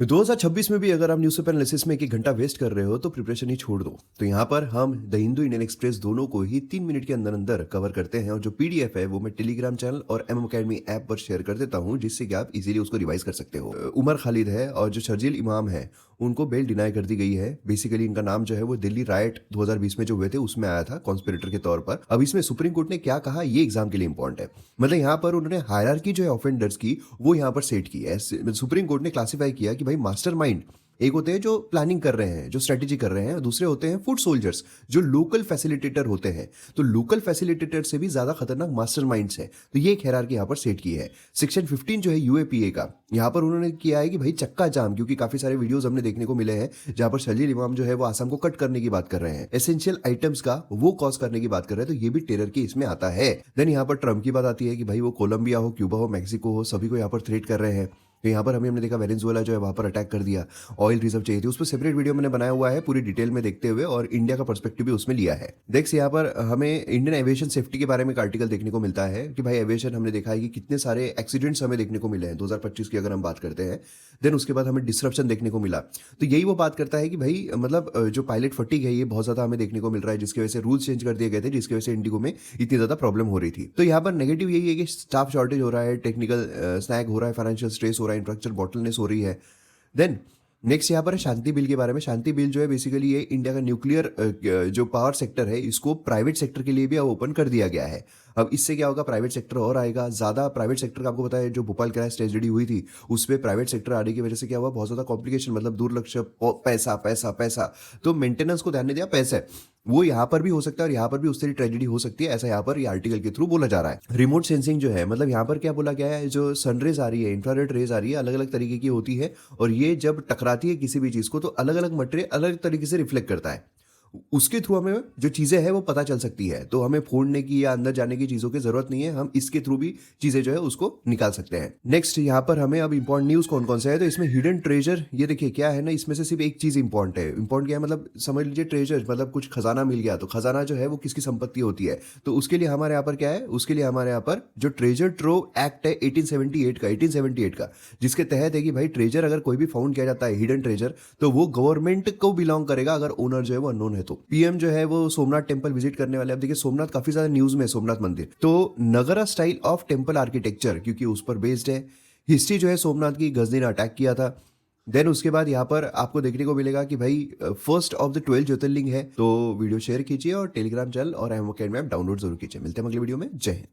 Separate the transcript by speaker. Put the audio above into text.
Speaker 1: 2026 में भी अगर आप न्यूज़पेपर एनालिसिस में 1 घंटा वेस्ट कर रहे हो तो प्रिपरेशन ही छोड़ दो। तो यहाँ पर हम द हिंदू, इंडियन एक्सप्रेस दोनों को ही 3 मिनट के अंदर कवर करते हैं और जो पीडीएफ है वो मैं टेलीग्राम चैनल और एमएम अकेडमी ऐप पर शेयर कर देता हूँ, जिससे कि आप इजीली उसको रिवाइज कर सकते हो। उमर खालिद है और जो शर्जील इमाम है उनको बेल डिनाई कर दी गई है। बेसिकली इनका नाम जो है वो दिल्ली राइट 2020 में जो हुए थे उसमें आया था कॉन्स्पिरेटर के तौर पर। अब इसमें सुप्रीम कोर्ट ने क्या कहा ये एग्जाम के लिए इंपॉर्टेंट है। मतलब यहाँ पर उन्होंने हायरार्की जो है ऑफेंडर्स की वो यहाँ पर सेट की है। सुप्रीम कोर्ट ने क्लासिफाई किया कि भाई मास्टरमाइंड एक होते हैं जो प्लानिंग कर रहे हैं, जो स्ट्रेटेजी कर रहे हैं, और दूसरे होते हैं फुट सोल्जर्स जो लोकल फैसिलिटेटर होते हैं। तो लोकल फैसिलिटेटर से भी ज्यादा खतरनाक मास्टरमाइंड्स है। तो ये एक हायरार्की यहाँ पर सेट की है। सेक्शन 15 जो है यूएपीए का, यहाँ पर उन्होंने किया है कि भाई चक्का जाम, क्योंकि काफी सारे वीडियोस हमने देखने को मिले हैं जहां पर शर्जील इमाम जो है वो आसाम को कट करने की बात कर रहे हैं, एसेंशियल आइटम्स का वो कॉज करने की बात कर रहे हैं। तो ये भी टेरर की इसमें आता है। देन यहाँ पर ट्रम्प की बात आती है कि भाई वो कोलंबिया हो, क्यूबा हो, मैक्सिको हो, सभी को यहाँ पर थ्रेट कर रहे हैं। तो यहाँ पर हमने देखा वेनेजुएला जो है वहां पर अटैक कर दिया, ऑयल रिजर्व चाहिए थी, उस पर सेपरेट वीडियो मैंने बनाया हुआ है पूरी डिटेल में देखते हुए, और इंडिया का पर्सपेक्टिव भी उसमें लिया है। देख यहाँ पर हमें इंडियन एविएशन सेफ्टी के बारे में एक आर्टिकल देखने को मिलता है कि भाई एविएशन हमने देखा है कि कितने सारे एक्सीडेंट्स हमें देखने को मिले हैं 2025 की अगर हम बात करते हैं। देन उसके बाद हमें डिसरप्शन देखने को मिला। तो यही वो बात करता है कि भाई मतलब जो पायलट फटीग है ये बहुत ज्यादा हमें देखने को मिल रहा है, जिसकी वजह से रूल्स चेंज कर दिए गए थे, जिसकी वजह से इंडिगो में इतनी ज्यादा प्रॉब्लम हो रही थी। तो यहाँ पर नेगेटिव यही है कि स्टाफ शॉर्टेज हो रहा है, टेक्निकल स्नैग हो रहा है, फाइनेंशियल स्ट्रेस हो रहा है, इंफ्रास्ट्रक्चर बॉटलनेस हो रही है। देन नेक्स्ट यहाँ पर है शांति बिल के बारे में। शांति बिल जो है बेसिकली ये इंडिया का न्यूक्लियर जो पावर सेक्टर है इसको प्राइवेट सेक्टर के लिए भी अब ओपन कर दिया गया है। अब इससे क्या होगा, प्राइवेट सेक्टर और आएगा ज्यादा। प्राइवेट सेक्टर का आपको पता है जो भोपाल क्रैश ट्रेजेडी हुई थी उस पर प्राइवेट सेक्टर आने की वजह से क्या हुआ, बहुत ज्यादा कॉम्प्लिकेशन, मतलब दुर्लक्ष्य, पैसा पैसा पैसा। तो मेंटेनेंस को ध्यान नहीं दिया, पैसा वो यहाँ पर भी हो सकता है और यहाँ पर भी उस तरह ट्रेजेडी हो सकती है, ऐसा यहाँ पर ये आर्टिकल के थ्रू बोला जा रहा है। रिमोट सेंसिंग जो है, मतलब यहाँ पर क्या बोला गया है, जो सनरेज आ रही है, इंफ्रारेड रेज आ रही है, अलग अलग तरीके की होती है, और ये जब टकराती है किसी भी चीज को तो अलग अलग मटेरियल अलग तरीके से रिफ्लेक्ट करता है। उसके थ्रू हमें जो चीजें हैं वो पता चल सकती है। तो हमें फोड़ने की या अंदर जाने की चीजों की जरूरत नहीं है, हम इसके थ्रू भी चीजें जो है उसको निकाल सकते हैं। नेक्स्ट यहाँ पर हमें अब इंपॉर्टेंट न्यूज कौन कौन सा है, तो इसमें हिडन ट्रेजर, ये देखिए क्या है ना, इसमें से सिर्फ एक चीज इंपॉर्टेंट है। इंपॉर्टेंट क्या है, मतलब समझ लीजिए ट्रेजर मतलब कुछ खजाना मिल गया, तो खजाना जो है वो किसकी संपत्ति होती है। तो उसके लिए हमारे यहाँ पर क्या है, उसके लिए हमारे यहाँ पर जो ट्रेजर ट्रोव एक्ट है 1878 का, जिसके तहत है कि भाई ट्रेजर अगर कोई भी फाउंड किया जाता है हिडन ट्रेजर, तो वो गवर्नमेंट को बिलोंग करेगा अगर ओनर जो है वो अननोन है। तो पीएम जो है वो सोमनाथ टेंपल विजिट करने वाले। अब देखिए सोमनाथ काफी ज्यादा न्यूज में है, सोमनाथ मंदिर तो नगरा स्टाइल ऑफ टेंपल आर्किटेक्चर क्योंकि उस पर बेस्ड है। हिस्ट्री जो है सोमनाथ की, गजनी ने अटैक किया था। देन उसके बाद यहाँ पर आपको देखने को मिलेगा कि भाई फर्स्ट ऑफ द 12 ज्योतिर्लिंग है। तो वीडियो शेयर कीजिए और टेलीग्राम चैनल और एम अकेडमी ऐप डाउनलोड जरूर कीजिए। मिलते हैं अगले वीडियो में। जय हिंद।